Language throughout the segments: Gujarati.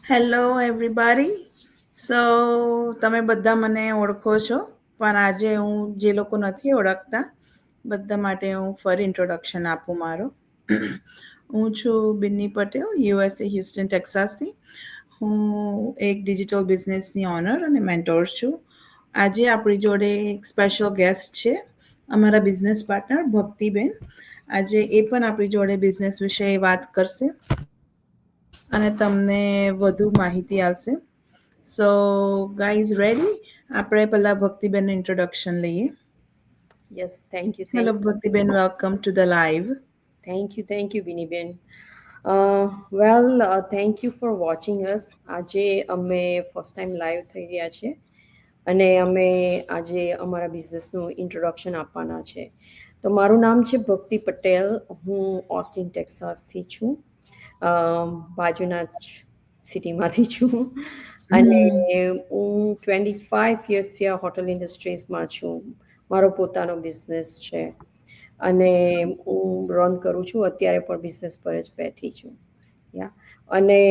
Hello everybody. સો તમે બધા મને ઓળખો છો, પણ આજે હું જે લોકો નથી ઓળખતા બધા માટે હું ફરી ઇન્ટ્રોડક્શન આપું મારું. હું છું બિન્ની પટેલ, યુએસએ હ્યુસ્ટન ટેક્સાસથી. હું એક ડિજિટલ બિઝનેસની ઓનર અને મેન્ટોર છું. આજે આપણી જોડે એક સ્પેશિયલ ગેસ્ટ છે, અમારા બિઝનેસ પાર્ટનર ભક્તિબેન. આજે એ પણ આપણી જોડે બિઝનેસ વિશે વાત કરશે અને તમને વધુ માહિતી આપશે. So guys ready? આપણે પહેલાં ભક્તિબેનનું ઇન્ટ્રોડક્શન લઈએ. Yes, thank you, hello thank you. Bhaktiben, welcome to the live. Thank you, Biniben. Thank you for watching us. આજે અમે ફર્સ્ટ ટાઈમ લાઈવ થઈ રહ્યા છે અને અમે આજે અમારા બિઝનેસનું ઇન્ટ્રોડક્શન આપવાના છે. તો મારું નામ છે ભક્તિ પટેલ. હું ઓસ્ટિન ટેક્સાસથી છું. બાજુના જ સિટીમાંથી છું અને હું 25 યર્સથી આ હોટલ ઇન્ડસ્ટ્રીઝમાં છું. મારો પોતાનો બિઝનેસ છે અને હું રન કરું છું. અત્યારે પણ બિઝનેસ પર જ બેઠી છું. યા અને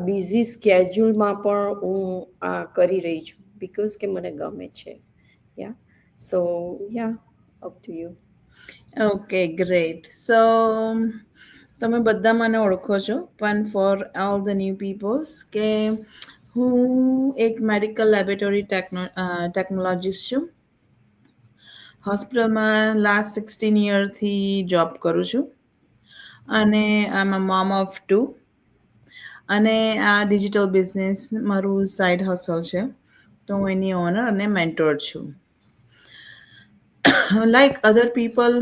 બિઝી સ્કેડ્યુલમાં પણ હું આ કરી રહી છું બિકોઝ કે મને ગમે છે. Yeah so yeah up to you. Okay, great. So તમે બધા મને ઓળખો છો, પણ for all the new peoples કે હું એક મેડિકલ લેબોરેટરી ટેકનોલોજીસ્ટ છું. હોસ્પિટલમાં લાસ્ટ 16 યરથી જોબ કરું છું અને આઈ એમ મોમ ઓફ ટુ. અને આ ડિજિટલ બિઝનેસ મારું સાઈડ હસલ છે, તો હું એની ઓનર અને મેન્ટોર છું. લાઈક અધર પીપલ,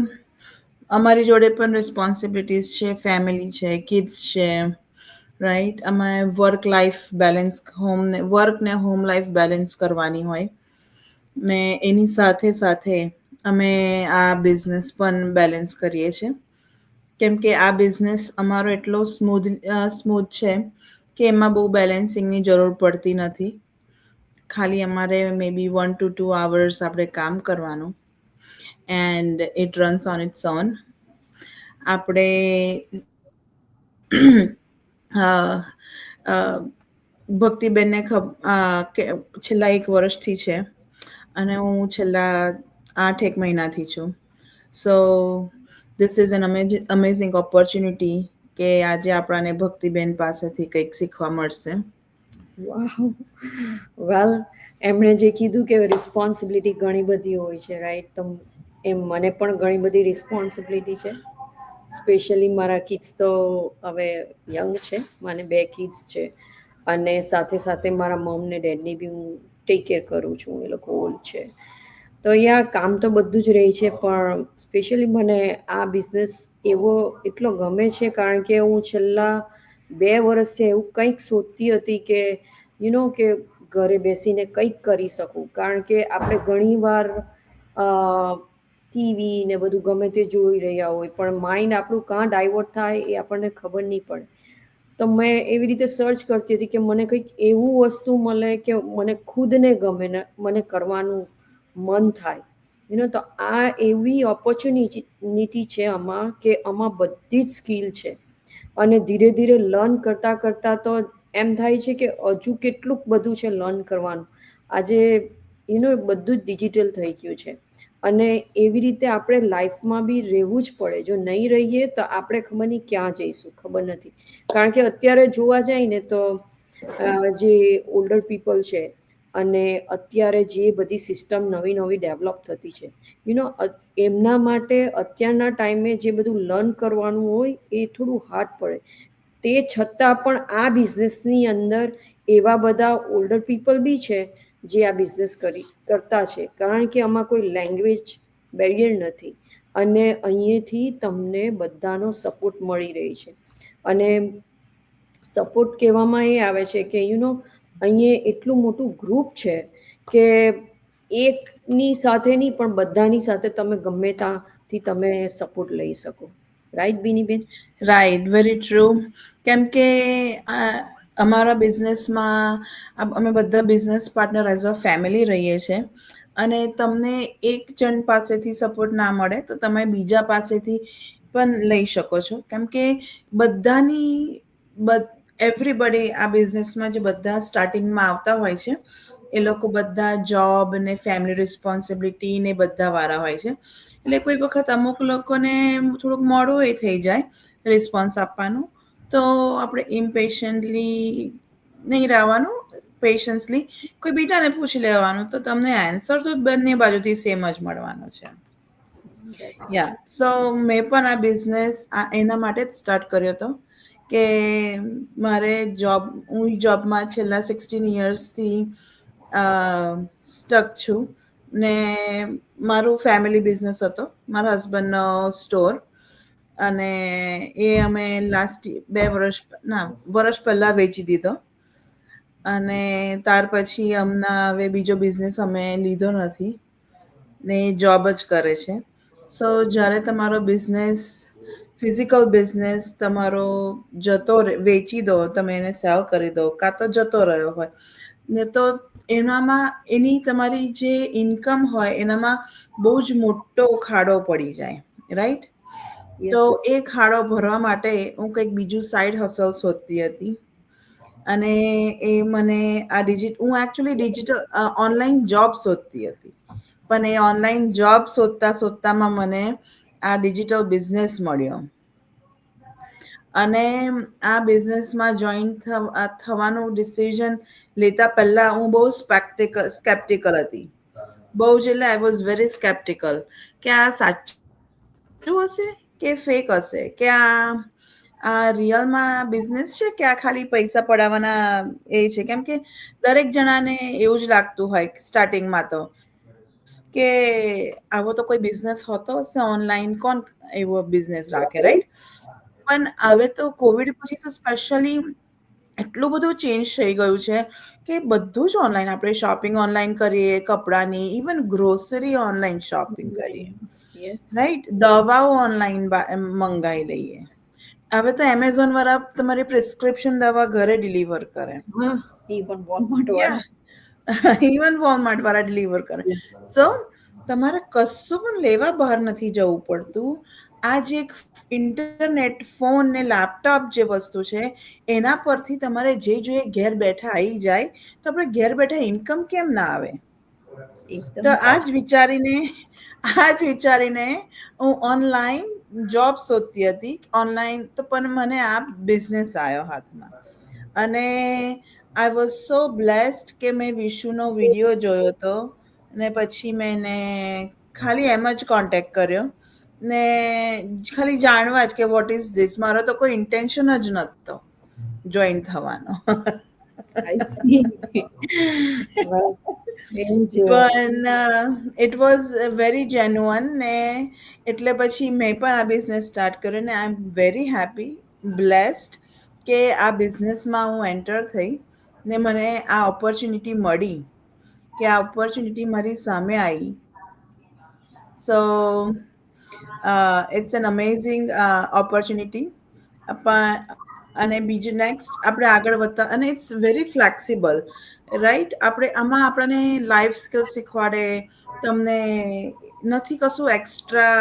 અમારી જોડે પણ રિસ્પોન્સિબિલિટીઝ છે, ફેમિલી છે, કિડ્સ છે, રાઈટ. અમે વર્ક લાઈફ બેલેન્સ, વર્ક ને હોમ લાઈફ બેલેન્સ કરવાની હોય. મેં એની સાથે સાથે અમે આ બિઝનેસ પણ બેલેન્સ કરીએ છીએ, કેમ કે આ બિઝનેસ અમારો એટલો સ્મૂથ છે કે એમાં બહુ બેલેન્સિંગની જરૂર પડતી નથી. ખાલી અમારે મે બી 1 to 2 hours આપણે કામ કરવાનું and it runs on it's on. આપણે ભક્તિબેનને છેલ્લા 1 વર્ષથી છે અને હું છેલ્લા 8 એક મહિનાથી છું. સો this is an amazing opportunity કે આજે આપણાને ભક્તિબેન પાસેથી કંઈક શીખવા મળશે. વાહ, વેલ, એમણે જે કીધું કે રિસ્પોન્સિબિલિટી ઘણી બધી હોય છે, રાઈટ? તો એમ મને પણ ઘણી બધી રિસ્પોન્સિબિલિટી છે. સ્પેશિયલી મારા કિડ્સ તો હવે યંગ છે, મને 2 કિડ્સ છે અને સાથે સાથે મારા મમ ને ડેડની બી હું ટેક કેર કરું છું. એ લોકો ઓલ્ડ છે તો અહીંયા કામ તો બધું જ રહે છે, પણ સ્પેશિયલી મને આ બિઝનેસ એવો એટલો ગમે છે કારણ કે હું છેલ્લા 2 વર્ષથી એવું કંઈક શોધતી હતી કે કે ઘરે બેસીને કંઈક કરી શકું. કારણ કે આપણે ઘણીવાર ટીવી ને બધું ગમે તે જોઈ રહ્યા હોય, પણ માઇન્ડ આપણું કાં ડાયવર્ટ થાય એ આપણને ખબર નહીં પડે. તો મેં એવી રીતે સર્ચ કરતી હતી કે મને કંઈક એવું વસ્તુ મળે કે મને ખુદને ગમે ને મને કરવાનું મન થાય. તો આ એવી ઓપોર્ચ્યુનિટી છે આમાં કે આમાં બધી જ સ્કિલ છે અને ધીરે ધીરે લર્ન કરતાં કરતાં તો એમ થાય છે કે હજુ કેટલુંક બધું છે લર્ન કરવાનું. આજે બધું જ ડિજિટલ થઈ ગયું છે અને એવી રીતે આપણે લાઈફમાં બી રહેવું જ પડે. જો નહીં રહીએ તો આપણે ખબર નહીં ક્યાં જઈશું, ખબર નથી. કારણ કે અત્યારે જોવા જાય ને તો જે ઓલ્ડર પીપલ છે અને અત્યારે જે બધી સિસ્ટમ નવી નવી ડેવલપ થતી છે, એમના માટે અત્યારના ટાઈમે જે બધું લર્ન કરવાનું હોય એ થોડું હાર્ડ પડે. તે છતાં પણ આ બિઝનેસની અંદર એવા બધા ઓલ્ડર પીપલ બી છે જે આ બિઝનેસ કરતા છે, કારણ કે આમાં કોઈ લેંગ્વેજ બેરિયર નથી અને અહીંયાથી તમને બધાનો સપોર્ટ મળી રહી છે. અને સપોર્ટ કહેવામાં એ આવે છે કે અહીંયા એટલું મોટું ગ્રુપ છે કે એકની સાથે નહીં પણ બધાની સાથે તમે ગમે ત્યાંથી તમે સપોર્ટ લઈ શકો. Right Binaben? Right, very true. કેમ કે અમારા બિઝનેસમાં અમે બધા business partner as a family રહીએ છીએ અને તમને એક જણ પાસેથી સપોર્ટ ના મળે તો તમે બીજા પાસેથી પણ લઈ શકો છો. કેમ કે બધાની એવરીબડી આ બિઝનેસમાં જે બધા સ્ટાર્ટિંગમાં આવતા હોય છે એ લોકો બધા જોબ ને ફેમિલી રિસ્પોન્સિબિલિટી ને બધા વાળા હોય છે. એટલે કોઈ વખત અમુક લોકોને થોડુંક મોડું એ થઈ જાય રિસ્પોન્સ આપવાનું, તો આપણે ઇમ્પેશન્ટલી નહીં રહેવાનું, પેશન્સલી કોઈ બીજાને પૂછી લેવાનું, તો તમને આન્સર તો બંને બાજુથી સેમ જ મળવાનો છે. યા સો મેં પણ આ બિઝનેસ એના માટે જ સ્ટાર્ટ કર્યો હતો કે મારે હું જોબમાં છેલ્લા 16 yearsથી સ્ટક છું ને મારું ફેમિલી બિઝનેસ હતો, મારા હસબન્ડનો સ્ટોર, અને એ અમે લાસ્ટ 2 વર્ષ ના વર્ષ પહેલા વેચી દીધો, અને ત્યાર પછી હમણાં હવે બીજો બિઝનેસ અમે લીધો નથી ને જોબ જ કરે છે. સો જ્યારે તમારો બિઝનેસ ફિઝિકલ બિઝનેસ તમારો વેચી દો, તમે એને સેલ કરી દો, કાં તો જતો રહ્યો હોય ને, તો એનામાં એની તમારી જે ઇન્કમ હોય એનામાં બહુ જ મોટો ખાડો પડી જાય, રાઈટ? તો યસ. એ ખાડો ભરવા માટે હું કંઈક બીજું સાઈડ હસલ શોધતી હતી, અને એ મને હું એકચ્યુઅલી ડિજિટલ ઓનલાઈન જોબ શોધતી હતી, પણ એ ઓનલાઈન જોબ શોધતા શોધતામાં મને આ ડિજિટલ બિઝનેસ મળ્યો, અને આ બિઝનેસમાં જોઈન થવાનું ડિસિઝન લેતા પહેલા હું બહુ સ્કેપ્ટિકલ હતી, બહુ જ, એટલે આઈ વોઝ વેરી સ્કેપ્ટિકલ કે આ સાચું હશે કે ફેક હશે, કે આ રિયલમાં બિઝનેસ છે કે આ ખાલી પૈસા પડાવવાના એ છે. કેમ કે દરેક જણાને એવું જ લાગતું હોય સ્ટાર્ટિંગમાં તો કે આવો તો કોઈ બિઝનેસ હોતો હશે ઓનલાઈન, કોણ એવો બિઝનેસ રાખે, રાઈટ? પણ હવે તો કોવિડ પછી તો સ્પેશિયલી એટલું બધું ચેન્જ થઈ ગયું છે કે બધું જ ઓનલાઈન, આપણે શોપિંગ ઓનલાઈન કરીએ, કપડાની, ઇવન ગ્રોસરી ઓનલાઈન શોપિંગ કરીએ, યસ. રાઈટ? દવાઓ ઓનલાઈન મંગાવી લઈએ. હવે તો એમેઝોન વાળા તમારી પ્રિસ્ક્રિપ્શન દવા ઘરે ડિલિવર કરે. હા, એ પણ વોલમાર્ટ યા, વાળા. ઇવન વોલમાર્ટ વાળા ડિલિવર કરે. યસ. સો તમારે કશું પણ લેવા બહાર નથી જવું પડતું. આ જે એક ઇન્ટરનેટ, ફોન ને લેપટોપ જે વસ્તુ છે, એના પરથી તમારે જે જોઈએ ઘેર બેઠા આવી જાય, તો આપણે ઘેર બેઠા ઇન્કમ કેમ ના આવે? તો એકદમ સાચું. આજ વિચારીને હું ઓનલાઈન જોબ શોધતી હતી, ઓનલાઈન, તો પણ મને આ બિઝનેસ આવ્યો હાથમાં, અને આઈ વોઝ સો બ્લેસ્ડ કે મેં વિશુનો વિડીયો જોયો હતો, ને પછી મેં એને ખાલી એમ જ કોન્ટેક્ટ કર્યો ને, ખાલી જાણવા જ કે વોટ ઇઝ ધીસ. મારો તો કોઈ ઇન્ટેન્શન જ નહોતો જોઈન થવાનો. I C. બસ એવું જ. પણ ઇટ વોઝ વેરી જેન્યુઅન, ને એટલે પછી મેં પણ આ બિઝનેસ સ્ટાર્ટ કર્યો, ને આઈ એમ વેરી હેપી, બ્લેસ્ડ કે આ બિઝનેસમાં હું એન્ટર થઈ ને મને આ ઓપોર્ચ્યુનિટી મળી, કે આ ઓપોર્ચ્યુનિટી મારી સામે આવી. So it's an amazing opportunity. અને બીજું નેક્સ્ટ આપણે આગળ વધતા, અને ઇટ્સ વેરી ફ્લેક્સિબલ, રાઈટ? આમાં આપણને લાઈફ સ્કિલ શીખવાડે, તમને નથી કશું એક્સ્ટ્રા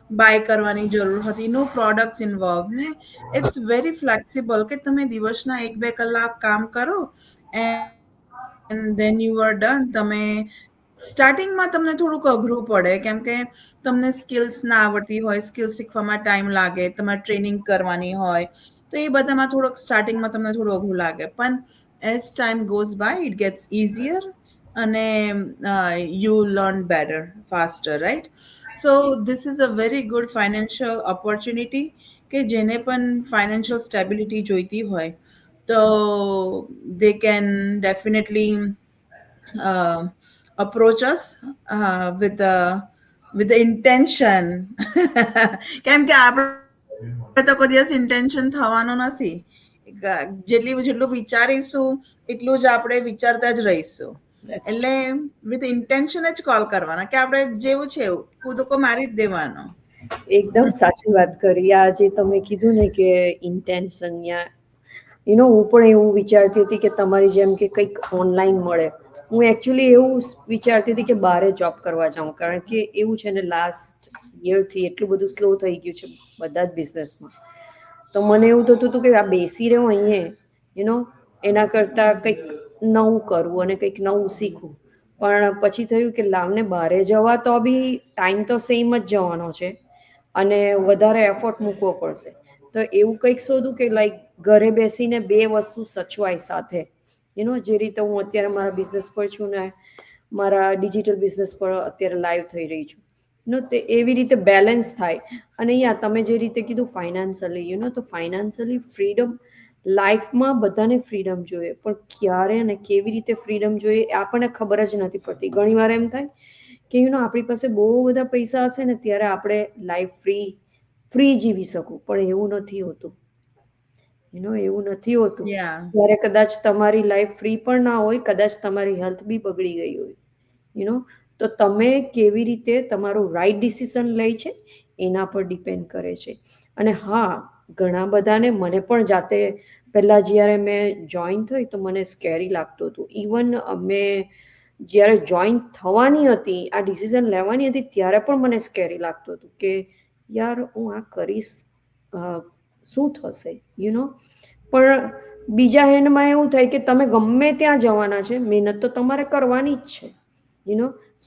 બાય કરવાની જરૂર હતી, નો પ્રોડક્ટ્સ ઇન્વોલ્વ, ને ઇટ્સ વેરી ફ્લેક્સિબલ કે તમે દિવસના 1-2 કલાક કામ કરો and then you are done. તમે સ્ટાર્ટિંગમાં તમને થોડુંક અઘરું પડે, કેમ કે તમને સ્કિલ્સ ના આવડતી હોય, સ્કિલ્સ શીખવામાં ટાઈમ લાગે, તમારે ટ્રેનિંગ કરવાની હોય, તો એ બધામાં થોડુંક સ્ટાર્ટિંગમાં તમને થોડું અઘરું લાગે, પણ as time goes by it gets easier, અને you learn better, faster, right? So this is a very good financial opportunity, કે જેને પણ ફાઇનાન્શિયલ સ્ટેબિલિટી જોઈતી હોય, તો they can definitely approach us with the intention. કેમ કે આપણે તો કોઈ દિવસ ઇન્ટેન્શન થવાનું નથી. જેટલું વિચારીશું એટલું જ આપણે વિચારતા જ રહીશું. એટલે વિથ ઇન્ટેન્શન જ કોલ કરવાનો, કે આપણે જેવું છે એવું કૂદકો મારી જ દેવાનો. એકદમ સાચી વાત કરી. આ જે તમે કીધું ને કે ઇન્ટેન્શન, હું પણ એવું વિચારતી હતી કે તમારી જેમ કે કંઈક ઓનલાઈન મળે. હું એકચ્યુઅલી એવું વિચારતી હતી કે બહારે જોબ કરવા જાઉં, કારણ કે એવું છે ને, લાસ્ટ યરથી એટલું બધું સ્લો થઈ ગયું છે બધા જ બિઝનેસમાં. તો મને એવું થતું હતું કે આ બેસી રહ્યો અહીંયા, એના કરતાં કંઈક નવું કરવું અને કંઈક નવું શીખવું. પણ પછી થયું કે લાવને બહારે જવા તો બી ટાઈમ તો સેમ જ જવાનો છે અને વધારે એફર્ટ મૂકવો પડશે. તો એવું કંઈક શોધું કે લાઈક ઘરે બેસીને બે વસ્તુ સચવાય સાથે. જે રીતે હું અત્યારે મારા બિઝનેસ પર છું ને મારા ડિજિટલ બિઝનેસ પર અત્યારે લાઈવ થઈ રહી છું. તે એવી રીતે બેલેન્સ થાય. અને તમે જે રીતે કીધું ફાઇનાન્શિયલી તો ફાઇનાન્શિયલી ફ્રીડમ લાઈફમાં બધાને ફ્રીડમ જોઈએ, પણ ક્યારે અને કેવી રીતે ફ્રીડમ જોઈએ એ આપણને ખબર જ નથી પડતી. ઘણી વાર એમ થાય કે આપણી પાસે બહુ બધા પૈસા હશે ને ત્યારે આપણે લાઈફ ફ્રી જીવી શકું, પણ એવું નથી હોતું. એવું નથી હોતું. યા ત્યારે કદાચ તમારી લાઈફ ફ્રી પણ ના હોય, કદાચ તમારી હેલ્થ બી બગડી ગઈ હોય. તો તમે કેવી રીતે તમારું રાઈટ ડિસિઝન લે છે એના પર ડિપેન્ડ કરે છે. અને હા, ઘણા બધાને, મને પણ જાતે પહેલા જ્યારે મેં જોઈન થઈ તો મને સ્કેરી લાગતું હતું. ઇવન મેં જ્યારે જોઈન થવાની હતી, આ ડિસિઝન લેવાની હતી, ત્યારે પણ મને સ્કેરી લાગતું હતું કે યાર હું આ કરીશ, શું થશે. પણ બીજા હેન્ડમાં એવું થાય કે તમે ગમે ત્યાં જવાના છે, મહેનત તો તમારે કરવાની જ છે.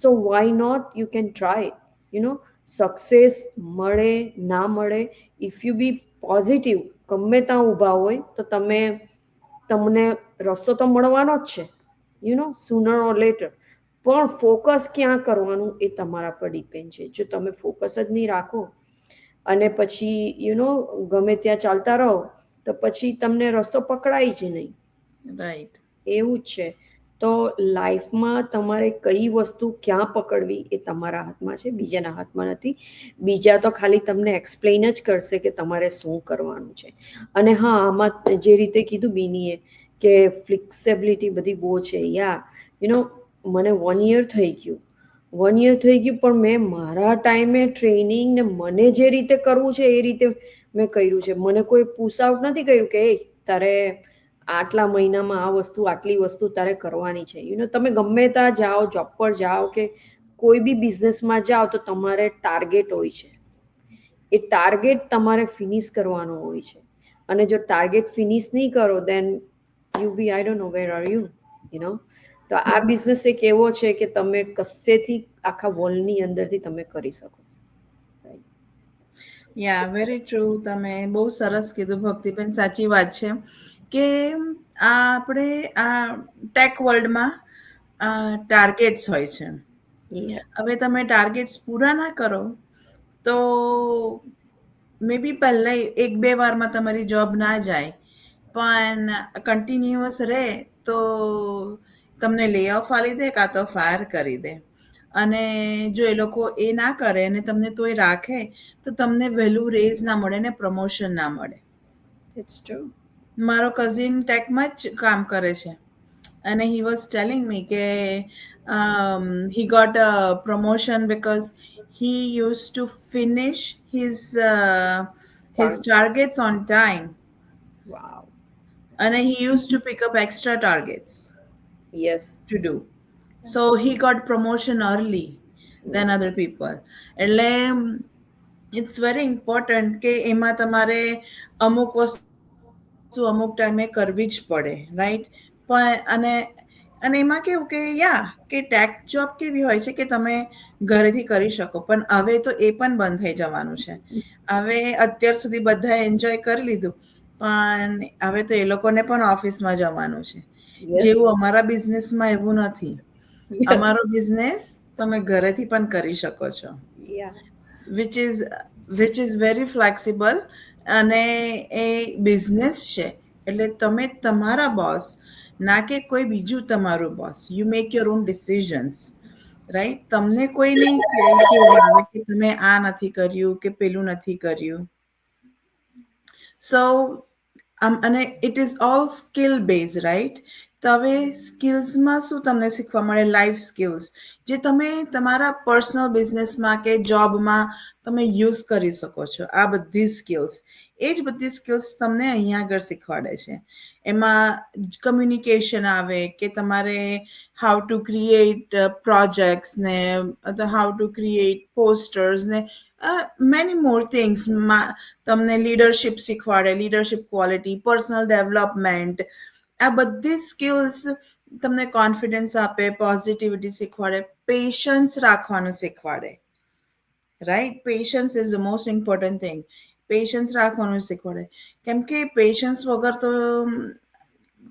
So why not, you can try. Success મળે ના મળે, ઇફ યુ બી પોઝિટિવ, ગમે ત્યાં ઊભા હોય તો તમને રસ્તો તો મળવાનો જ છે, સુનર ઓર લેટર. પણ ફોકસ ક્યાં કરવાનું એ તમારા પર ડિપેન્ડ છે. જો તમે ફોકસ જ નહીં રાખો અને પછી ગમે ત્યાં ચાલતા રહો તો પછી તમને રસ્તો પકડાય જ નહીં. રાઈટ. એવું જ છે. તો લાઈફમાં તમારે કઈ વસ્તુ ક્યાં પકડવી એ તમારા હાથમાં છે, બીજાના હાથમાં નથી. બીજા તો ખાલી તમને એક્સપ્લેન જ કરશે કે તમારે શું કરવાનું છે. અને હા, આમાં જે રીતે કીધું બીનીએ કે ફ્લેક્સિબિલિટી બધી બહુ છે. મને 1 યર થઈ ગયું. 1 યર થઈ ગયું, પણ મેં મારા ટાઈમે ટ્રેનિંગ ને મને જે રીતે કરવું છે એ રીતે મેં કર્યું છે. મને કોઈ પુશ આઉટ નથી કર્યું કે તારે આટલા મહિનામાં આ વસ્તુ, આટલી વસ્તુ તારે કરવાની છે. તમે ગમે ત્યાં જાઓ, જોબ પર જાઓ કે કોઈ બી બિઝનેસમાં જાઓ તો તમારે ટાર્ગેટ હોય છે. એ ટાર્ગેટ તમારે ફિનિશ કરવાનો હોય છે. અને જો ટાર્ગેટ ફિનિશ નહીં કરો, then you be, I don't know where are you. તો આ બિઝનેસ એક એવો છે કે તમે કશેથી આખા વર્લ્ડની અંદરથી તમે કરી શકો. યા વેરી ટ્રુ. તમે બહુ સરસ કીધું ભક્તિબેન, સાચી વાત છે કે આપણે આ ટેક વર્લ્ડમાં ટાર્ગેટ્સ હોય છે. હવે તમે ટાર્ગેટ્સ પૂરા ના કરો તો મે બી પહેલા 1-2 વારમાં તમારી જોબ ના જાય, પણ કન્ટિન્યુઅસ રહે તો તમને લે ઓફ આલી દે કાં તો ફાયર કરી દે. અને જો એ લોકો એ ના કરે અને તમને તોય રાખે તો તમને વહેલું રેઝ ના મળે ને પ્રમોશન ના મળે. It's true. મારો કઝિન ટેકમાં જ કામ કરે છે અને હી વોઝ ટેલિંગ મી કે he got a promotion because he used to finish his targets on time, wow. and he used to pick up extra targets yes. to do. So he got promotion early than other people. એટલે ઇટ્સ વેરી ઇમ્પોર્ટન્ટ કે એમાં તમારે અમુક વસ્તુ અમુક ટાઈમે કરવી જ પડે, રાઈટ. પણ અને એમાં કેવું કે કે ટેક જોબ કેવી હોય છે કે તમે ઘરેથી કરી શકો, પણ હવે તો એ પણ બંધ થઈ જવાનું છે. હવે અત્યાર સુધી બધા એન્જોય કરી લીધું, પણ હવે તો એ લોકોને પણ ઓફિસમાં જવાનું છે. યસ. જેવું અમારા બિઝનેસમાં એવું નથી. યસ. અમારો બિઝનેસ તમે ઘરેથી પણ કરી શકો છો, yeah. Which is very flexible. અને એ બિઝનેસ છે એટલે તમે તમારા બોસ, ના કે કોઈ બીજું તમારું boss. You make your own decisions, right. તમને કોઈ નહીં કહેવાય કે તમે આ નથી કર્યું કે પેલું નથી કર્યું. સો અને it is all skill base, right. તો હવે સ્કિલ્સમાં શું તમને શીખવા મળે? લાઈફ સ્કિલ્સ જે તમે તમારા પર્સનલ બિઝનેસમાં કે જોબમાં તમે યુઝ કરી શકો છો. આ બધી સ્કિલ્સ, એ જ બધી સ્કિલ્સ તમને અહીંયા આગળ શીખવાડે છે. એમાં કમ્યુનિકેશન આવે કે તમારે હાઉ ટુ ક્રિએટ પ્રોજેક્ટ્સ ને, હાઉ ટુ ક્રિએટ પોસ્ટર્સ ને, મેની મોર થિંગ્સ. તમને લીડરશિપ શીખવાડે, લીડરશિપ ક્વોલિટી, પર્સનલ ડેવલપમેન્ટ, આ બધી સ્કિલ્સ તમને કોન્ફિડન્સ આપે, પોઝિટિવિટી શીખવાડે, પેશન્સ રાખવાનું શીખવાડે. Right, patience is the most important thing. Patience રાખવાનું શીખવાડે, કેમ કે પેશન્સ વગર તો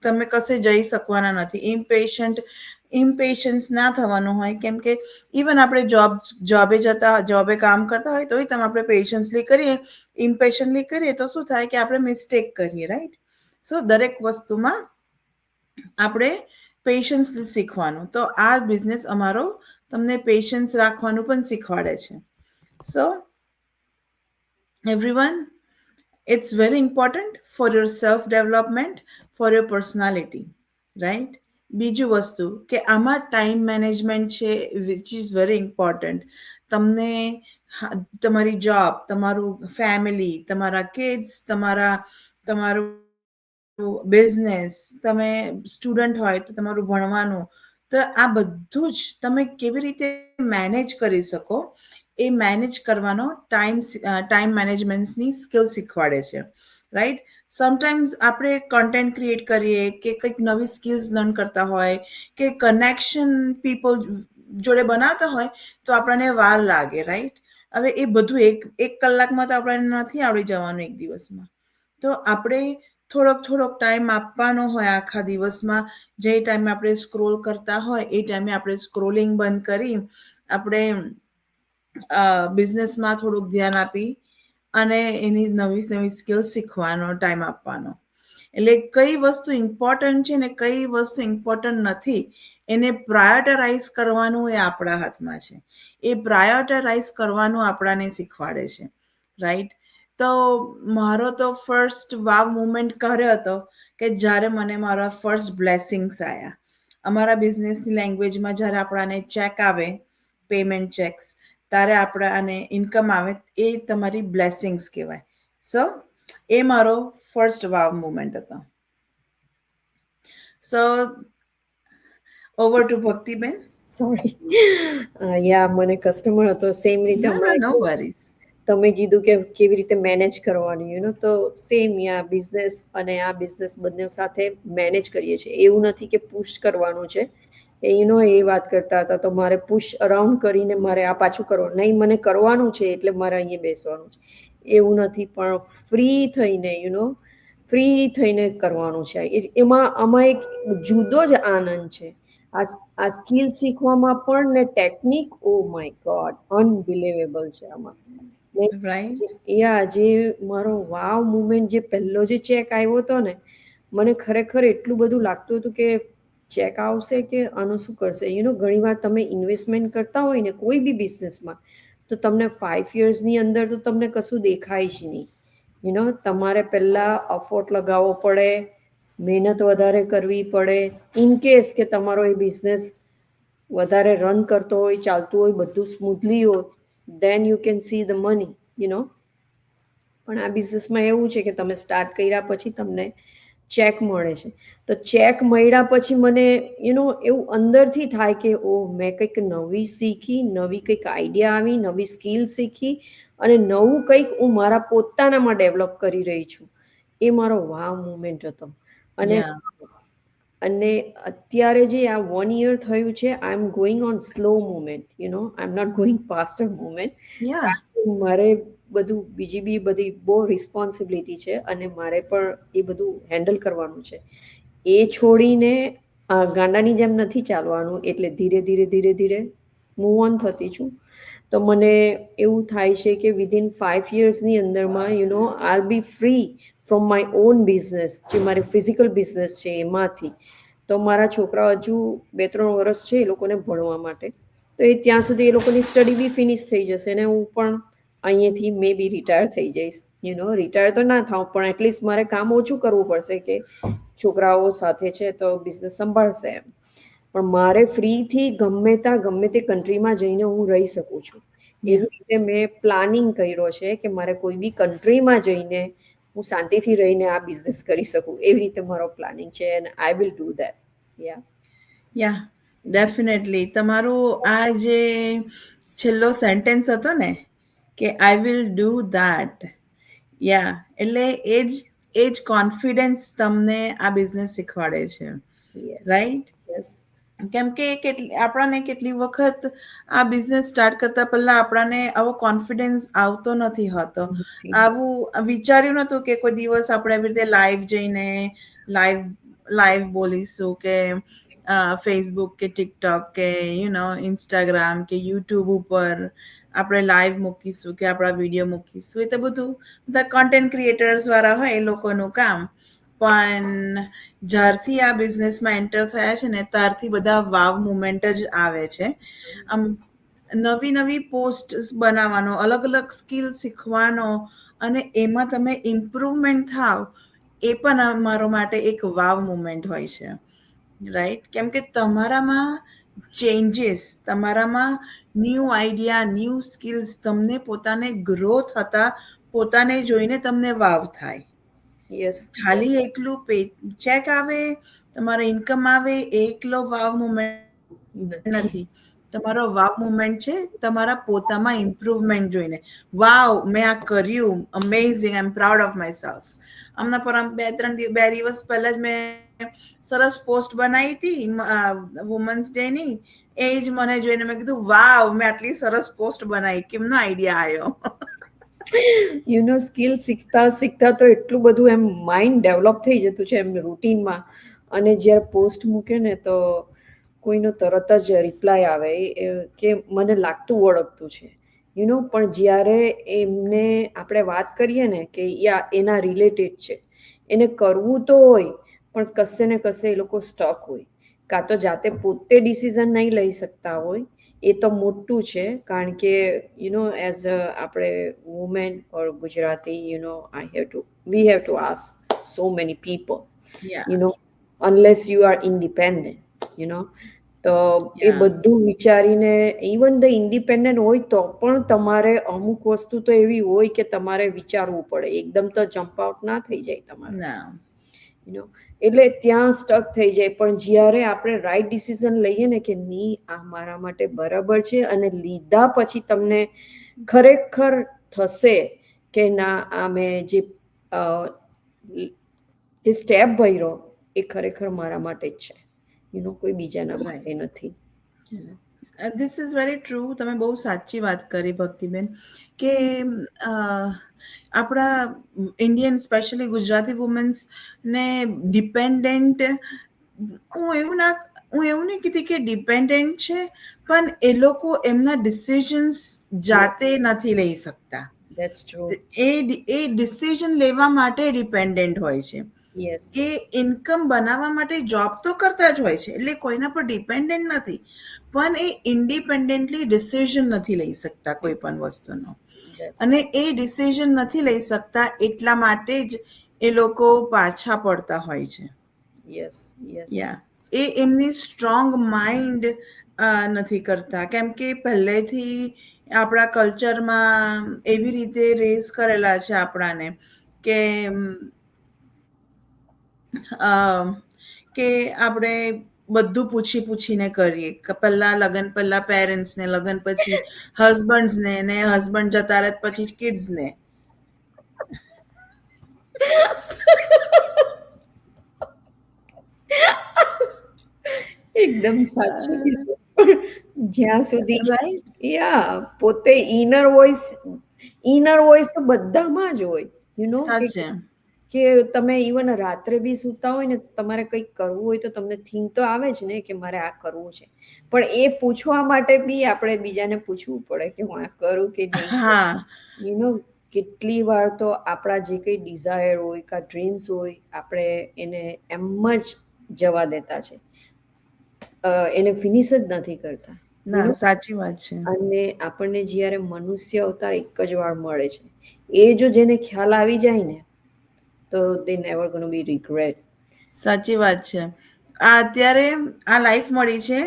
તમે કશે જઈ શકવાના નથી. ઇમ્પેશન્સ ના થવાનું હોય, કેમ કે ઇવન આપણે જોબે કામ કરતા હોય તોય તમે આપણે પેશન્સલી કરીએ, ઇમ્પેશન્ટલી કરીએ તો શું થાય કે આપણે મિસ્ટેક કરીએ. રાઈટ, સો દરેક વસ્તુમાં આપણે પેશન્સલી શીખવાનું. તો આ બિઝનેસ અમારો તમને પેશન્સ રાખવાનું પણ શીખવાડે છે. સો everyone, it's very important for your self development, for your personality, right? બીજું વસ્તુ કે આમાં ટાઈમ મેનેજમેન્ટ છે, વિચ ઇઝ વેરી ઇમ્પોર્ટન્ટ. તમને તમારી જોબ, તમારું ફેમિલી, તમારા કિડ્સ, તમારું બિઝનેસ, તમે સ્ટુડન્ટ હોય તો તમારું ભણવાનું, તો આ બધું જ તમે કેવી રીતે મેનેજ કરી શકો, એ મેનેજ કરવાનો ટાઈમ મેનેજમેન્ટની સ્કિલ શીખવાડે છે. રાઈટ, સમટાઈમ્સ આપણે કન્ટેન્ટ ક્રિએટ કરીએ કે કંઈક નવી સ્કિલ્સ લર્ન કરતા હોય કે કનેક્શન પીપલ જોડે બનાવતા હોય તો આપણને વાર લાગે. રાઈટ, હવે એ બધું એક કલાકમાં તો આપણને નથી આવડી જવાનું, એક દિવસમાં. તો આપણે થોડોક ટાઈમ આપવાનો હોય આખા દિવસમાં. જે ટાઈમે આપણે સ્ક્રોલ કરતા હોય એ ટાઈમે આપણે સ્ક્રોલિંગ બંધ કરી આપણે બિઝનેસમાં થોડુંક ધ્યાન આપી અને એની નવી નવી સ્કિલ શીખવાનો ટાઈમ આપવાનો. એટલે કઈ વસ્તુ ઇમ્પોર્ટન્ટ છે ને કઈ વસ્તુ ઇમ્પોર્ટન્ટ નથી, એને પ્રાયોરિટાઇઝ કરવાનું એ આપણા હાથમાં છે. એ પ્રાયોરિટાઇઝ કરવાનું આપણાને શીખવાડે છે. રાઈટ, તો મારો તો ફર્સ્ટ વાવ મુમેન્ટ કર્યો હતો કે જ્યારે મને મારા ફર્સ્ટ બ્લેસિંગ્સ આવ્યા. અમારા બિઝનેસની લેંગ્વેજમાં જ્યારે આપણાને ચેક આવે, પેમેન્ટ ચેક્સ, ત્યારે આપણાને ઇન્કમ આવે, એ તમારી બ્લેસિંગ્સ કહેવાય. સો એ મારો ફર્સ્ટ વાવ મુમેન્ટ હતો. સો ઓવર ટુ ભક્તિબેન. સોરી, યા મને કસ્ટમર હતો સેમ રીતે ના, હમણાં નો કેવું વરીઝ. તમે કીધું કે કેવી રીતે મેનેજ કરવાની, તો સેમ યા બિઝનેસ અને આ બિઝનેસ બંને સાથે મેનેજ કરીએ છીએ. એવું નથી કે પુશ કરવાનું છે, એ વાત કરતા હતા તો મારે પુશ અરાઉન્ડ કરીને મારે આ પાછું કરવાનું નહીં, મને કરવાનું છે એટલે મારે અહીંયા બેસવાનું છે, એવું નથી. પણ ફ્રી થઈને ફ્રી થઈને કરવાનું છે. એમાં આમાં એક જુદો જ આનંદ છે. આ સ્કિલ શીખવામાં પણ ને technique, oh my God, unbelievable છે આમાં. રાઈટ. જે મારો વાવ મુમેન્ટ, જે પહેલો જે ચેક આવ્યો હતો ને, મને ખરેખર એટલું બધું લાગતું હતું કે ચેક આવશે કે આનું શું કરશે. ઘણી વાર તમે ઇન્વેસ્ટમેન્ટ કરતા હોય ને કોઈ બી બિઝનેસમાં, તો તમને 5 યર્સની અંદર તો તમને કશું દેખાય જ નહીં. તમારે પહેલા અફોર્ટ લગાવવો પડે, મહેનત વધારે કરવી પડે. ઇન કેસ કે તમારો એ બિઝનેસ વધારે રન કરતો હોય, ચાલતું હોય, બધું સ્મૂથલી હોય, then you can see the money. પણ આ બિઝનેસમાં એવું છે કે તમે સ્ટાર્ટ કર્યા પછી તમને ચેક મળે છે. તો ચેક મળ્યા પછી મને એવું અંદરથી થાય કે ઓહ, મેં કંઈક નવી શીખી, નવી કંઈક આઈડિયા આવી, નવી સ્કિલ શીખી અને નવું કંઈક હું મારા પોતાનામાં ડેવલપ કરી રહી છું. એ મારો વાવ મુમેન્ટ હતો. અને યા અને અત્યારે જે આ 1 યર થયું છે, I am going on slow movement, I am not going faster movement. Yeah મારે બધું બીજી બી બધી બહુ રિસ્પોન્સિબિલિટી છે અને મારે પણ એ બધું હેન્ડલ કરવાનું છે. એ છોડીને ગાંડાની જેમ નથી ચાલવાનું, એટલે ધીરે ધીરે ધીરે ધીરે મૂવ ઓન થતી છું. તો મને એવું થાય છે કે વિધિન 5 યર્સની અંદરમાં I be free from my own business, જે મારી ફિઝિકલ બિઝનેસ છે એમાંથી. તો મારા છોકરા હજુ 2-3 વર્ષ છે એ લોકોને ભણવા માટે, તો એ ત્યાં સુધી એ લોકોની સ્ટડી બી ફિનિશ થઈ જશે અને હું પણ અહીંયાથી મે બી રિટાયર થઈ જઈશ. રિટાયર તો ના થાઉં, પણ એટલીસ્ટ મારે કામ ઓછું કરવું પડશે કે છોકરાઓ સાથે છે તો બિઝનેસ સંભાળશે એમ. પણ મારે ફ્રીથી ગમે ત્યાં ગમે તે કન્ટ્રીમાં જઈને હું રહી શકું છું. યા એવી રીતે મેં પ્લાનિંગ કર્યો છે કે મારે કોઈ બી કન્ટ્રીમાં જઈને હું શાંતિથી રહીને આ બિઝનેસ કરી શકું, એવી રીતે મારો પ્લાનિંગ છે and I will do that. Yeah yeah definitely તમારું આ જે છેલ્લો સેન્ટેન્સ હતો ને, કે આઈ વિલ ડુ દેટ. યા એટલે એ જ કોન્ફિડન્સ તમને આ બિઝનેસ શીખવાડે છે, યસ રાઈટ? યસ કેમ કે આપણને કેટલી વખત આ બિઝનેસ સ્ટાર્ટ કરતા પહેલા આપણને આવો કોન્ફિડન્સ આવતો નથી હોતો. આવું વિચાર્યું નતું કે કોઈ દિવસ આપણે આવી રીતે લાઈવ જઈને લાઈવ લાઈવ બોલીશું કે ફેસબુક કે ટિકટોક કે ઇન્સ્ટાગ્રામ કે યુટ્યુબ ઉપર આપણે લાઈવ મૂકીશું કે આપણા વિડીયો મૂકીશું. એ તો બધું બધા કન્ટેન્ટ ક્રિએટર્સ વાળા હોય એ લોકોનું કામ. પણ જ્યારથી આ બિઝનેસમાં એન્ટર થયા છે ને ત્યારથી બધા વાવ મુમેન્ટ જ આવે છે. આમ નવી નવી પોસ્ટ બનાવવાનો, અલગ અલગ સ્કિલ શીખવાનો અને એમાં તમે ઇમ્પ્રુવમેન્ટ થાવ, એ પણ મારો માટે એક વાવ મુમેન્ટ હોય છે, રાઈટ? કેમ કે તમારામાં ચેન્જીસ, તમારામાં ન્યૂ આઈડિયા, ન્યૂ સ્કિલ્સ તમને પોતાને ગ્રો થતા પોતાને જોઈને તમને વાવ થાય. યસ ખાલી એકલું ચેક આવે, તમારે ઇન્કમ આવે, એકલો વાવ મુમેન્ટ નથી. તમારો વાવ મુમેન્ટ છે તમારા પોતામાં ઇમ્પ્રુવમેન્ટ જોઈને. વાવ, મેં આ કર્યું, amazing, I M proud of my self. હમણાં પર 2 દિવસ પહેલા જ મેં સરસ પોસ્ટ બનાવી હતી વુમન્સ ડે ની. એ જ મને જોઈને મેં કીધું, વાવ, મેં આટલી સરસ પોસ્ટ બનાવી, કેમનો આઈડિયા આવ્યો? સ્કિલ શીખતા શીખતા તો એટલું બધું એમ માઇન્ડ ડેવલપ થઈ જતું છે એમ રૂટીનમાં. અને જ્યારે પોસ્ટ મૂકે ને તો કોઈનો તરત જ રિપ્લાય આવે કે મને લાગતું ઓળખતું છે. પણ જ્યારે એમને આપણે વાત કરીએ ને કે યા એના રિલેટેડ છે, એને કરવું તો હોય પણ કશે ને કશે એ લોકો સ્ટક હોય, કાં તો જાતે પોતે ડિસિઝન નહીં લઈ શકતા હોય. એ તો મોટું છે, કારણ કે એઝ આપણે women or Gujarati, we have to ask so many people, yeah unless you are independent, તો એ યા બધું વિચારીને ઇવન ધ ઇન્ડિપેન્ડન્ટ હોય તો પણ તમારે અમુક વસ્તુ તો એવી હોય કે તમારે વિચારવું પડે, એકદમ તો જમ્પ આઉટ ના થઈ જાય તમારે. ના એટલે ત્યાં સ્ટક થઈ જાય. પણ જ્યારે આપણે રાઈટ ડિસિઝન લઈએ ને કે નહીં, આ મારા માટે બરાબર છે, અને લીધા પછી તમને ખરેખર થશે કે ના, આ મેં જે સ્ટેપ ભર્યો એ ખરેખર મારા માટે જ છે, કોઈ બીજાના માટે રાઈટ. નથી. This is very true. તમે બહુ સાચી વાત કરી ભક્તિબેન, કે આપણા ઇન્ડિયન, સ્પેશિયલી ગુજરાતી વુમેન્સ ને ડિપેન્ડન્ટ, હું એવું નહીં કીધી કે ડિપેન્ડન્ટ છે, પણ એ લોકો એમના ડિસિઝન્સ જાતે નથી લઈ શકતા. That's true. એ ડિસિઝન લેવા માટે ડિપેન્ડન્ટ હોય છે. યસ એ ઇન્કમ બનાવવા માટે જોબ તો કરતા જ હોય છે, એટલે કોઈના પર ડિપેન્ડન્ટ નથી, પણ એ ઇન્ડિપેન્ડન્ટલી ડિસિઝન નથી લઈ શકતા કોઈ પણ વસ્તુનો. અને એ ડિસિઝન નથી લઈ શકતા એટલા માટે જ એ લોકો પાછા પડતા હોય છે. યસ યસ યા એ એમની સ્ટ્રોંગ માઇન્ડ નથી કરતા, કેમ કે પહેલેથી આપણા કલ્ચરમાં એવી રીતે રેઝ કરેલા છે આપણાને કે કે આપણે બધું પૂછી પૂછીને કરીએ. લગ્ન પહેલા પેરેન્ટ્સને, લગ્ન પછી હસબન્ડ્સને, ને હસબન્ડ જતા રહે પછી કિડ્સને. એકદમ સાચું કીધું. જ્યાં સુધી રાઈટ. પોતે ઇનર વોઇસ તો બધામાં જ હોય, સાચે. કે તમે ઇવન રાત્રે બી સૂતા હોય ને, તમારે કંઈક કરવું હોય તો તમને થિંક તો આવે જ ને કે મારે આ કરવું છે. પણ એ પૂછવા માટે બી આપણે બીજાને પૂછવું પડે કે હું આ કરું કે નહીં કરું. હા. કેટલી વાર તો આપણા જે કંઈ ડિઝાયર હોય કા ડ્રીમ્સ હોય, આપણે એને એમ જ જવા દેતા છે, એને ફિનિશ જ નથી કરતા. ના, સાચી વાત છે. અને આપણને જ્યારે મનુષ્ય અવતાર એક જ વાર મળે છે, એ જો જેને ખ્યાલ આવી જાય ને, તો they never gonna be regret. સાચી વાત છે. આ અત્યારે આ લાઈફ મળી છે,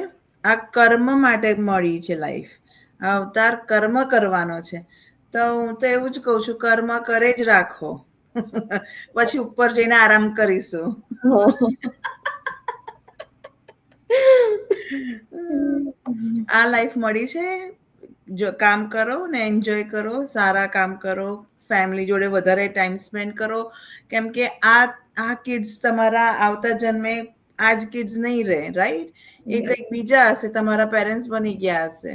આ કર્મ માટે મળી છે લાઈફ. આ અવતાર કર્મ કરવાનો છે. તો હું તો એવું જ કહું છું, કર્મ કરે જ રાખો. પછી ઉપર જઈને આરામ કરીશું. આ લાઈફ મળી છે, જો કામ કરો ને એન્જોય કરો, સારા કામ કરો, ફેમિલી જોડે વધારે ટાઈમ સ્પેન્ડ કરો, કેમ કે આ કિડ્સ તમારા આવતા જન્મે આ જ કિડ્સ નહીં રહે, રાઈટ? એ યસ કંઈક બીજા હશે, તમારા પેરેન્ટ્સ બની ગયા હશે.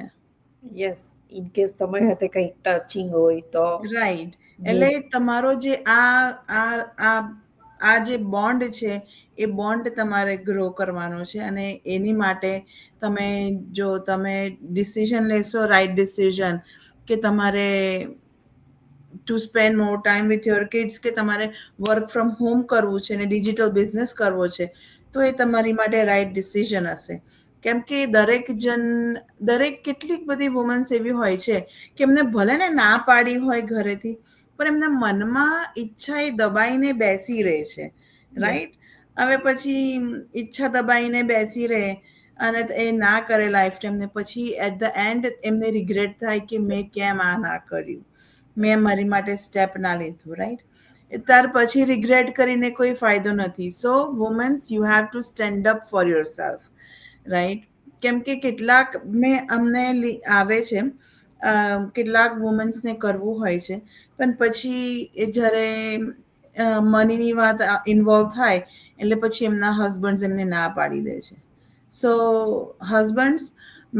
યસ, ઇન કેસ તમારી હાથે કંઈક ટચિંગ હોય તો રાઈટ. હું એટલે તમારો જે આ જે બોન્ડ છે, એ બોન્ડ તમારે ગ્રો કરવાનો છે, અને એની માટે તમે ડિસિઝન લેશો, રાઈટ ડિસિઝન, કે તમારે two spend more time with your kids, કે તમારે વર્ક ફ્રોમ હોમ કરવું છે ને ડિજિટલ બિઝનેસ કરવો છે, તો એ તમારી માટે રાઈટ ડિસિઝન હશે. કેમ કે દરેક કેટલીક બધી વુમન્સ એવી હોય છે કે એમને ભલે ને ના પાડી હોય ઘરેથી, પણ એમના મનમાં ઈચ્છા એ દબાઈને બેસી રહે છે, યસ રાઈટ? હવે પછી ઈચ્છા દબાઈને બેસી રહે અને એ ના કરે લાઈફ ટાઈમ, ને પછી એટ ધ એન્ડ એમને રિગ્રેટ થાય કે મેં કેમ આ ના કર્યું, મેં મારી માટે સ્ટેપ ના લીધું, રાઈટ? ત્યાર પછી રિગ્રેટ કરીને કોઈ ફાયદો નથી. So womens, you have to stand up for yourself, right? કેમ કે કેટલાક અમને આવે છે, કેટલાક વુમન્સને કરવું હોય છે, પણ પછી એ જ્યારે મનીની વાત ઇન્વોલ્વ થાય, એટલે પછી એમના હસબન્ડ એમને ના પાડી દે છે. સો હસબન્ડ્સ,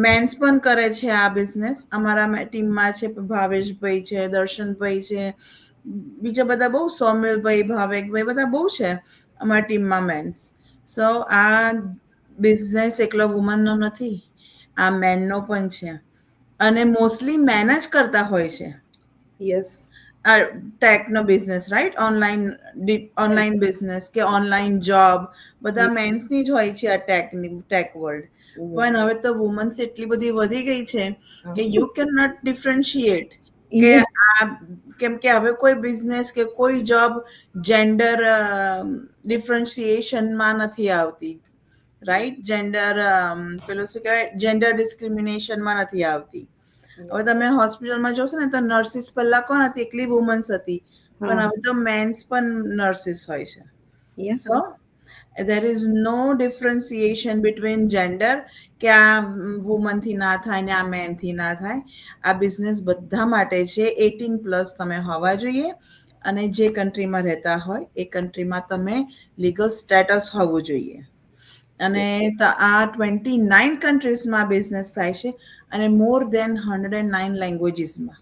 મેન્સ પણ કરે છે આ બિઝનેસ. અમારા ટીમમાં છે ભાવેશભાઈ છે, દર્શનભાઈ છે, બીજા બધા બહુ, સૌમ્યભાઈ, ભાવેકભાઈ, બધા બહુ છે અમારા ટીમમાં મેન્સ. સો આ બિઝનેસ એકલો વુમનનો નથી, આ મેનનો પણ છે, અને મોસ્ટલી મેન જ કરતા હોય છે યસ આ techno business, right? Online business કે ઓનલાઈન જોબ, બધા મેન્સની જ હોય છે આ ટેક વર્લ્ડ. પણ હવે તો વુમન્સ એટલી બધી વધી ગઈ છે કે યુ કેન નોટ ડિફરન્શિએટ, કે યસ કેમ કે હવે કોઈ બિઝનેસ કે કોઈ જોબ જેન્ડર ડિફરન્શિએશનમાં નથી આવતી, રાઈટ? પેલું શું કહેવાય, જેન્ડર ડિસ્ક્રિમિનેશનમાં નથી આવતી. હવે તમે હોસ્પિટલમાં જોશો ને, તો નર્સિસ પહેલા કોણ હતી? એકલી વુમન્સ હતી, પણ હા હવે તો મેન્સ પણ નર્સિસ હોય છે. Yeah so there is no differentiation between gender, કે આ વુમનથી ના થાય ને આ મેનથી ના થાય. આ બિઝનેસ બધા માટે છે. 18+ તમે હોવા જોઈએ, અને જે કન્ટ્રીમાં રહેતા હોય એ કન્ટ્રીમાં તમે લીગલ સ્ટેટસ હોવું જોઈએ. અને આ 29 કન્ટ્રીઝમાં બિઝનેસ થાય છે, અને મોર દેન 109 લેંગ્વેજીસમાં.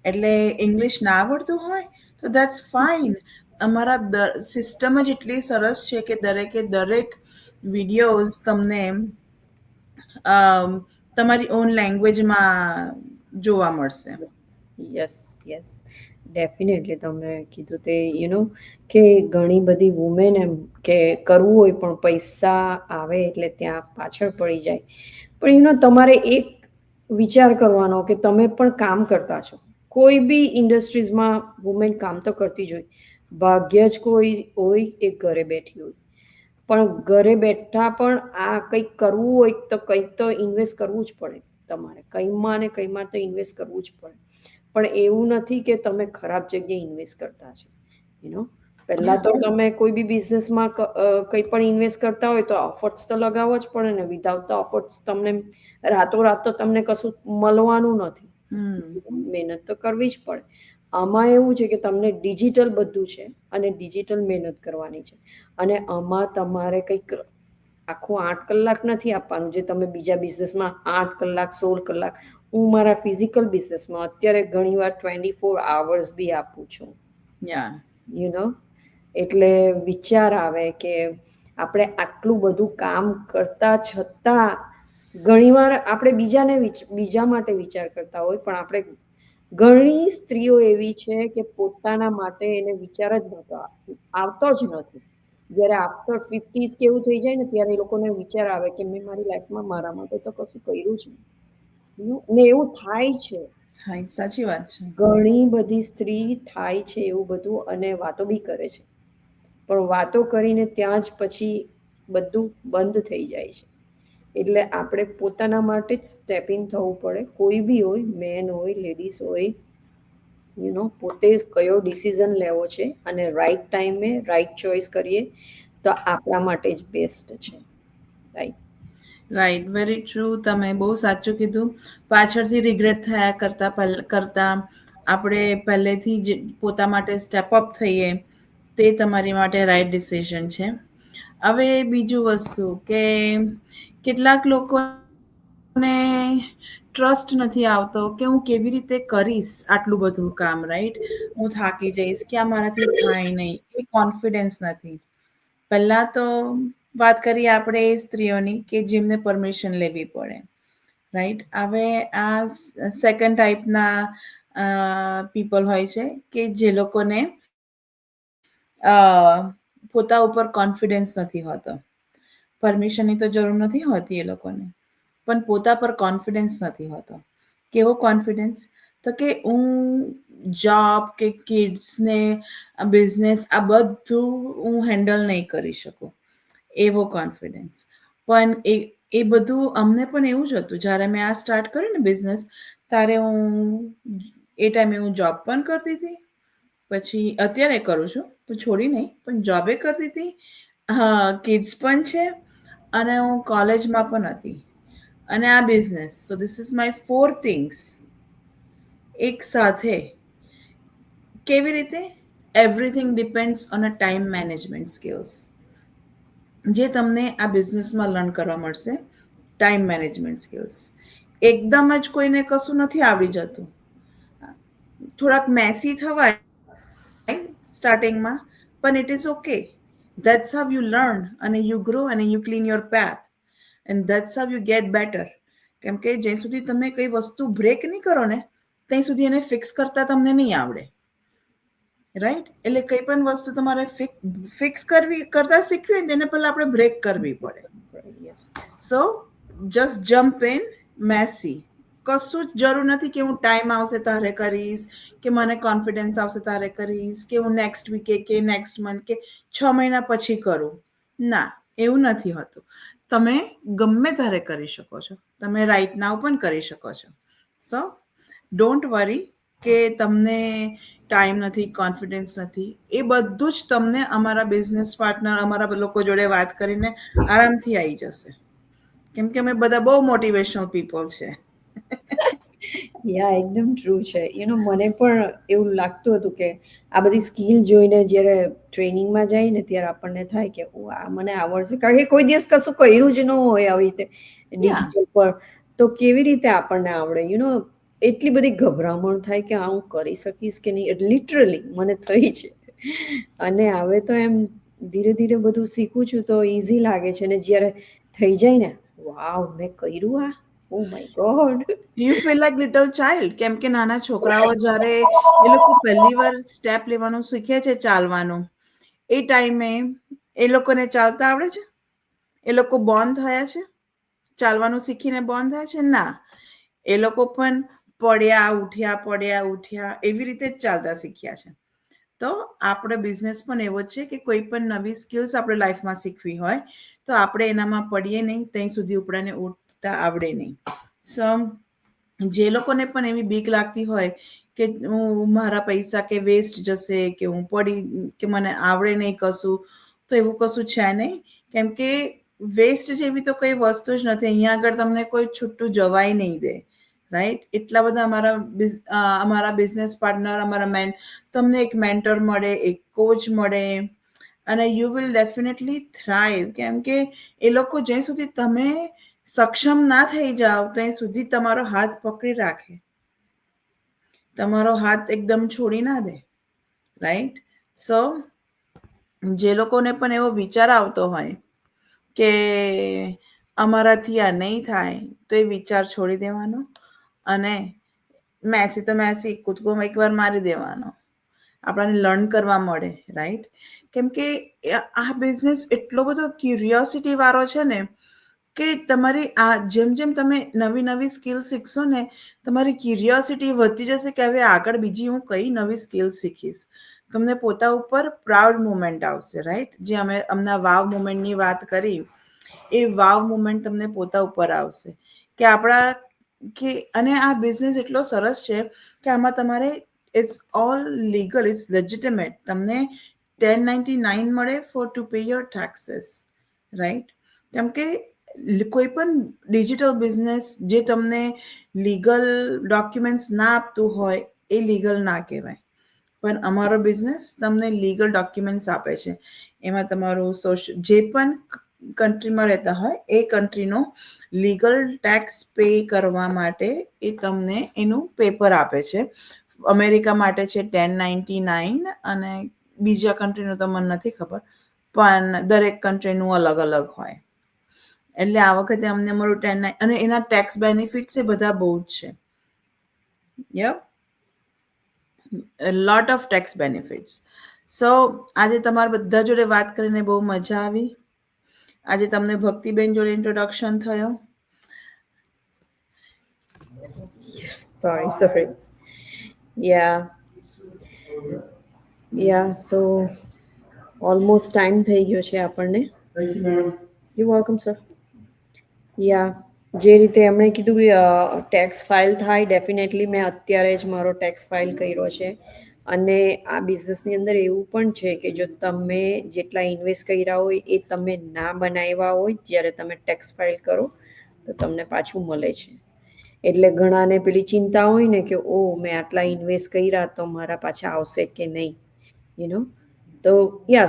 એટલે ઇંગ્લિશ ના આવડતું હોય તો દેટ્સ ફાઇન. અમારા સિસ્ટમ જ એટલી સરસ છે કે દરેકે દરેક વિડીયોઝ તમને તમારી ઓન લેંગ્વેજમાં જોવા મળશે. યસ યસ, ડેફિનેટલી તમે કીધું તે કે ઘણી બધી વુમેન એમ કે કરવું હોય પણ પૈસા આવે એટલે ત્યાં પાછળ પડી જાય. પણ તમારે એક વિચાર કરવાનો કે તમે પણ કામ કરતા છો. કોઈ બી ઇન્ડસ્ટ્રીઝમાં વુમેન કામ તો કરતી જ હોય. ભાગ્ય જ કોઈ હોય એ ઘરે બેઠી હોય. પણ ઘરે બેઠા પણ આ કંઈક કરવું હોય તો કંઈક તો ઇન્વેસ્ટ કરવું જ પડે. તમારે કંઈમાં ને કંઈમાં તો ઇન્વેસ્ટ કરવું જ પડે. પણ એવું નથી કે તમે ખરાબ જગ્યાએ ઇન્વેસ્ટ કરતા છે. પહેલા તો તમે કોઈ બી બિઝનેસમાં કંઈ પણ ઇન્વેસ્ટ કરતા હોય તો ઓફર્ટ્સ તો લગાવવો જ પડે ને. વિધાઉટ ધ ઓફર્ટ્સ તમને રાતોરાત તો તમને કશું મળવાનું નથી. મહેનત તો કરવી જ પડે. આમાં એવું છે કે તમને ડિજિટલ બધું છે અને ડિજિટલ મહેનત કરવાની છે. અને આમાં તમારે કંઈક આખું 8 કલાક નથી આપવાનું, જે તમે બીજા બિઝનેસમાં 8 કલાક 16 કલાક. હું મારા ફિઝિકલ બિઝનેસમાં અત્યારે ઘણીવાર 24 hours બી આપું છું. યા એટલે વિચાર આવે કે આપણે આટલું બધું કામ કરતા છતાં ઘણીવાર આપણે બીજા માટે વિચાર કરતા હોય, પણ આપણે ઘણી સ્ત્રીઓ એવી છે કે પોતાના માટે એને વિચાર જ નહોતો આવતો જ નથી. જ્યારે આફ્ટર 50s કેવું થઈ જાય ને, ત્યારે એ લોકોને વિચાર આવે કે મેં મારી લાઈફમાં મારા માટે તો કશું કર્યું જ નહીં. ને એવું થાય છે. હા, સાચી વાત છે. ઘણી બધી સ્ત્રી થાય છે એવું બધું, અને વાતો બી કરે છે. પણ વાતો કરીને ત્યાં જ પછી બધું બંધ થઈ જાય છે. એટલે આપણે પોતાના માટે જ સ્ટેપ ઇન થવું પડે. કોઈ બી હોય, મેન હોય, લેડીઝ હોય, પોતે કયો ડિસિઝન લેવો છે અને રાઈટ ટાઈમે રાઈટ ચોઈસ કરીએ તો આપણા માટે જ બેસ્ટ છે. રાઈટ. Right, very true. તમે બહુ સાચું કીધું. પાછળથી રિગ્રેટ થયા કરતા આપણે પહેલેથી જ પોતા માટે સ્ટેપ અપ થઈએ, તે તમારી માટે રાઈટ ડિસિઝન છે. હવે બીજું વસ્તુ કે કેટલાક લોકોને ટ્રસ્ટ નથી આવતો કે હું કેવી રીતે કરીશ આટલું બધું કામ, રાઈટ? હું થાકી જઈશ, કે આ મારાથી થાય નહીં, એ કોન્ફિડન્સ નથી. પહેલા તો વાત કરીએ આપણે એ સ્ત્રીઓની કે જેમને પરમિશન લેવી પડે, રાઈટ? હવે આ સેકન્ડ ટાઈપના પીપલ હોય છે કે જે લોકોને પોતા ઉપર કોન્ફિડન્સ નથી હોતો. પરમિશનની તો જરૂર નથી હોતી એ લોકોને, પણ પોતા પર કોન્ફિડન્સ નથી હોતો. કેવો કોન્ફિડન્સ? તો કે હું જોબ કે કિડ્સને બિઝનેસ આ બધું હું હેન્ડલ નહીં કરી શકું, એવો કોન્ફિડન્સ. પણ એ બધું અમને પણ એવું જ હતું જ્યારે મેં આ સ્ટાર્ટ કર્યું ને બિઝનેસ, ત્યારે હું એ ટાઈમે હું જોબ પણ કરતી હતી, પછી અત્યારે કરું છું તો છોડી નહીં, પણ જોબે કરતી હતી. હા, કિડ્સ પણ છે અને હું કોલેજમાં પણ હતી, અને આ બિઝનેસ. So this is my four things એક સાથે. કેવી રીતે? Everything depends on a time management skills, જે તમને આ બિઝનેસમાં લર્ન કરવા મળશે. Time management skills. એકદમ જ કોઈને કશું નથી આવડી જતું. થોડાક મેસી થવાય સ્ટાર્ટિંગમાં, પણ it is okay. That's how you learn and you grow and you clean your path. And that's how you get better. કેમ કે જ્યાં સુધી તમે કઈ વસ્તુ બ્રેક નહીં કરો ને, ત્યાં સુધી એને ફિક્સ કરતા તમને નહીં આવડે, રાઈટ? એટલે કઈ પણ વસ્તુ તમારે ફિક્સ કરવી કરતા શીખવી હોય તેને પહેલા આપણે બ્રેક કરવી પડે. Yes. So just jump in messy. કશું જ જરૂર નથી કે હું ટાઈમ આવશે ત્યારે કરીશ, કે મને કોન્ફિડન્સ આવશે ત્યારે કરીશ, કે હું નેક્સ્ટ વીકે કે નેક્સ્ટ મંથ કે 6 મહિના પછી કરું. ના, એવું નથી હોતું. તમે ગમે ત્યારે કરી શકો છો. તમે રાઈટ નાવ પણ કરી શકો છો. સો ડોન્ટ વરી કે તમને ટાઈમ નથી, કોન્ફિડન્સ નથી. એ બધું જ તમને અમારા બિઝનેસ પાર્ટનર, અમારા લોકો જોડે વાત કરીને આરામથી આવી જશે. કેમ કે અમે બધા બહુ મોટિવેશનલ પીપલ છે. યા, એકદમ ટ્રુ છે. મને પણ એવું લાગતું હતું કે આ બધી સ્કિલ જોઈને જ્યારે ટ્રેનિંગમાં જાય ને ત્યારે આપણને થાય કે ઓ આ મને આવડશે, કારણ કે કોઈ દિવસ કશું કર્યું જ ન હોય આવી રીતે યા, ડિજિટલ પર. તો કેવી રીતે આપણને આવડે? એટલી બધી ગભરામણ થાય કે આ હું કરી શકીશ કે નહીં. લિટરલી મને થઈ છે. અને હવે તો એમ ધીરે ધીરે બધું શીખું છું તો ઇઝી લાગે છે. અને જ્યારે થઈ જાય ને, વાવ મેં કર્યું આ, oh my God. You feel like little child. કેમ કે નાના છોકરાઓ જ્યારે એ લોકો પહેલી વાર સ્ટેપ લેવાનું શીખે છે, ચાલવાનું, એ ટાઈમે એ લોકોને ચાલતા આવડે છે? એ લોકો બોર્ન થયા છે ચાલવાનું શીખીને બોર્ન થયા છે? ના, એ લોકો પણ પડ્યા ઉઠ્યા, પડ્યા ઉઠ્યા, એવી રીતે જ ચાલતા શીખ્યા છે. તો આપણે બિઝનેસ પણ એવો જ છે કે કોઈ પણ નવી સ્કિલ્સ આપણે લાઈફમાં શીખવી હોય તો આપણે એનામાં પડીએ નહીં ત્યાં સુધી ઉપડાને ઉઠતા આવડે નહીં. સો જે લોકોને પણ એવી બીક લાગતી હોય કે હું મારા પૈસા કે વેસ્ટ જશે, કે હું પડી, કે મને આવડે નહીં કશું, તો એવું કશું છે નહીં. કેમ કે વેસ્ટ જેવી તો કઈ વસ્તુ જ નથી. અહીંયા આગળ તમને કોઈ છૂટું જવાય નહીં દે, રાઈટ? એટલા બધા અમારા બિઝનેસ પાર્ટનર, તમને એક મેન્ટર મળે, એક કોચ મળે, અને યુ વિલ ડેફિનેટલી થ્રાઈવ. કેમ કે એ લોકો જ્યાં સુધી તમે સક્ષમ ના થઈ જાઓ ત્યાં સુધી તમારો હાથ પકડી રાખે, તમારો હાથ એકદમ છોડી ના દે, રાઈટ? સો જે લોકોને પણ એવો વિચાર આવતો હોય કે અમારાથી આ નહીં થાય, તો એ વિચાર છોડી દેવાનો અને મેસી તો મેસી કૂદકો એકવાર મારી દેવાનો. આપણને લર્ન કરવા મળે, રાઈટ? કેમ કે આ બિઝનેસ એટલો બધો ક્યુરિયોસિટી વાળો છે ને કે તમારી આ જેમ જેમ તમે નવી નવી સ્કિલ શીખશો ને, તમારી ક્યુરિયોસિટી વધતી જશે કે હવે આગળ બીજી હું કઈ નવી સ્કિલ શીખીશ. તમને પોતા ઉપર પ્રાઉડ મુમેન્ટ આવશે, રાઈટ? જે અમે હમણાં વાવ મુમેન્ટની વાત કરી, એ વાવ મુમેન્ટ તમને પોતા ઉપર આવશે કે આપણા કે અને આ બિઝનેસ એટલો સરસ છે કે આમાં તમારે it's all legal, it's legitimate. તમને 1099 મળે for to pay your taxes, right? કેમ કે કોઈ પણ ડિજિટલ બિઝનેસ જે તમને લીગલ ડોક્યુમેન્ટ્સ ના આપતું હોય એ લીગલ ના કહેવાય. પણ અમારો બિઝનેસ તમને લીગલ ડોક્યુમેન્ટ્સ આપે છે. એમાં તમારું જે પણ કન્ટ્રીમાં રહેતા હોય એ કન્ટ્રીનો લીગલ ટેક્સ પે કરવા માટે એ તમને એનું પેપર આપે છે. અમેરિકા માટે છે 1099 અને બીજા કન્ટ્રીનું તો મને નથી ખબર, પણ દરેક કન્ટ્રીનું અલગ અલગ હોય. એટલે આ વખતે અમને અમારું 10 અને એના ટેક્સ બેનિફિટ્સ એ બધા બહુ જ છે. Yup, lot of tax benefits. So આજે તમારા બધા જોડે વાત કરીને બહુ મજા આવી. આજે તમને ભક્તિબેન જોડે ઇન્ટ્રોડક્શન થયો. Sorry. So ઓલમોસ્ટ ટાઈમ થઈ ગયો છે આપણને. You welcome sir. જે રીતે એમણે કીધું કે ટેક્સ ફાઇલ થાય, ડેફિનેટલી મેં અત્યારે જ મારો ટેક્સ ફાઇલ કર્યો છે. અને આ બિઝનેસની અંદર એવું પણ છે કે જો તમે જેટલા ઇન્વેસ્ટ કર્યા હોય એ તમે ના બનાવ્યા હોય જ્યારે તમે ટેક્સ ફાઇલ કરો તો તમને પાછું મળે છે. એટલે ઘણાને પેલી ચિંતા હોય ને કે ઓ મેં આટલા ઇન્વેસ્ટ કર્યા તો મારા પાછા આવશે કે નહીં, તો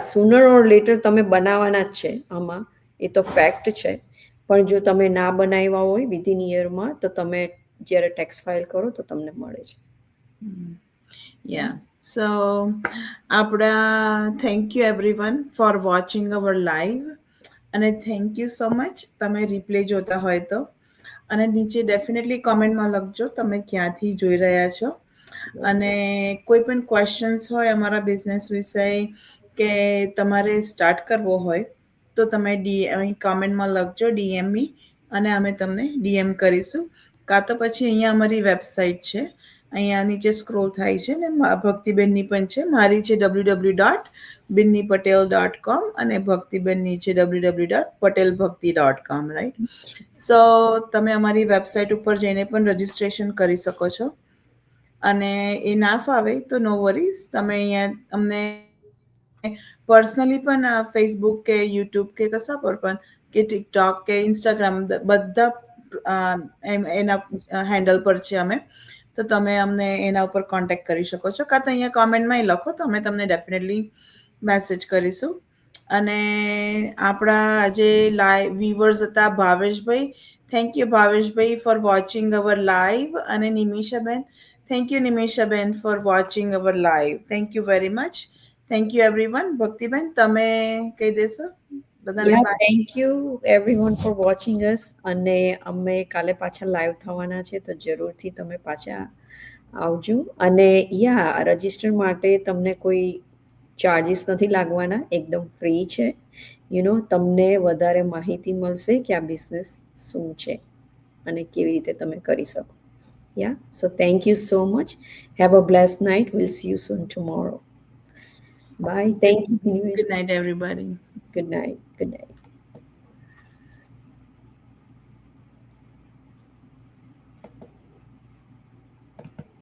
સુનર ઓર લેટર તમે બનાવવાના જ છે આમાં, એ તો ફેક્ટ છે. પણ જો તમે ના બનાવ્યા હોય વિધિન યરમાં તો તમે જ્યારે ટેક્સ ફાઇલ કરો તો તમને મળે છે. સો આપણા thank you everyone for watching our live. અને થેન્ક યુ સો મચ તમે રિપ્લે જોતા હોય તો. અને નીચે ડેફિનેટલી કોમેન્ટમાં લખજો તમે ક્યાંથી જોઈ રહ્યા છો. અને કોઈ પણ ક્વેશ્ચન્સ હોય અમારા બિઝનેસ વિશે કે તમારે સ્ટાર્ટ કરવો હોય તો તમે અહીં કોમેન્ટમાં લખજો ડીએમઈ, અને અમે તમને ડીએમ કરીશું. કાં તો પછી અહીંયા અમારી વેબસાઇટ છે, અહીંયા નીચે સ્ક્રોલ થાય છે ને ભક્તિબેનની પણ છે. મારી છે www.binnipatel.com અને ભક્તિબેનની છે www.patelbhakti.com, રાઈટ. સો તમે અમારી વેબસાઇટ ઉપર જઈને પણ રજીસ્ટ્રેશન કરી શકો છો. અને એ ના ફાવે તો નો વરીઝ, તમે અહીંયા અમને પર્સનલી પણ ફેસબુક કે યુટ્યુબ કે કશા પર પણ કે ટિકટોક કે ઇન્સ્ટાગ્રામ બધા એના હેન્ડલ પર છે અમે. તો તમે અમને એના ઉપર કોન્ટેક્ટ કરી શકો છો, કાં તો અહીંયા કોમેન્ટમાં લખો તો અમે તમને ડેફિનેટલી મેસેજ કરીશું. અને આપણા આજે લાઈવ વ્યુઅર્સ હતા Bhaveshbhai. Thank you Bhaveshbhai for watching our live. અને Nimishaben, thank you Nimishaben for watching our live. Thank you very much. Thank you everyone. Bhaktiben તમે કહી દેશો બધાને bye. Thank you everyone for watching us. અને અમે કાલે પાછા લાઈવ થવાના છે તો જરૂરથી તમે પાછા આવજો. અને રજિસ્ટર માટે તમને કોઈ ચાર્જિસ નથી લાગવાના, એકદમ ફ્રી છે. તમને વધારે માહિતી મળશે કે આ બિઝનેસ શું છે અને કેવી રીતે તમે કરી શકો. So thank you so much. Have a blessed night. We'll see you soon tomorrow. Bye. Thank you. Good night, everybody. Good night. Good night.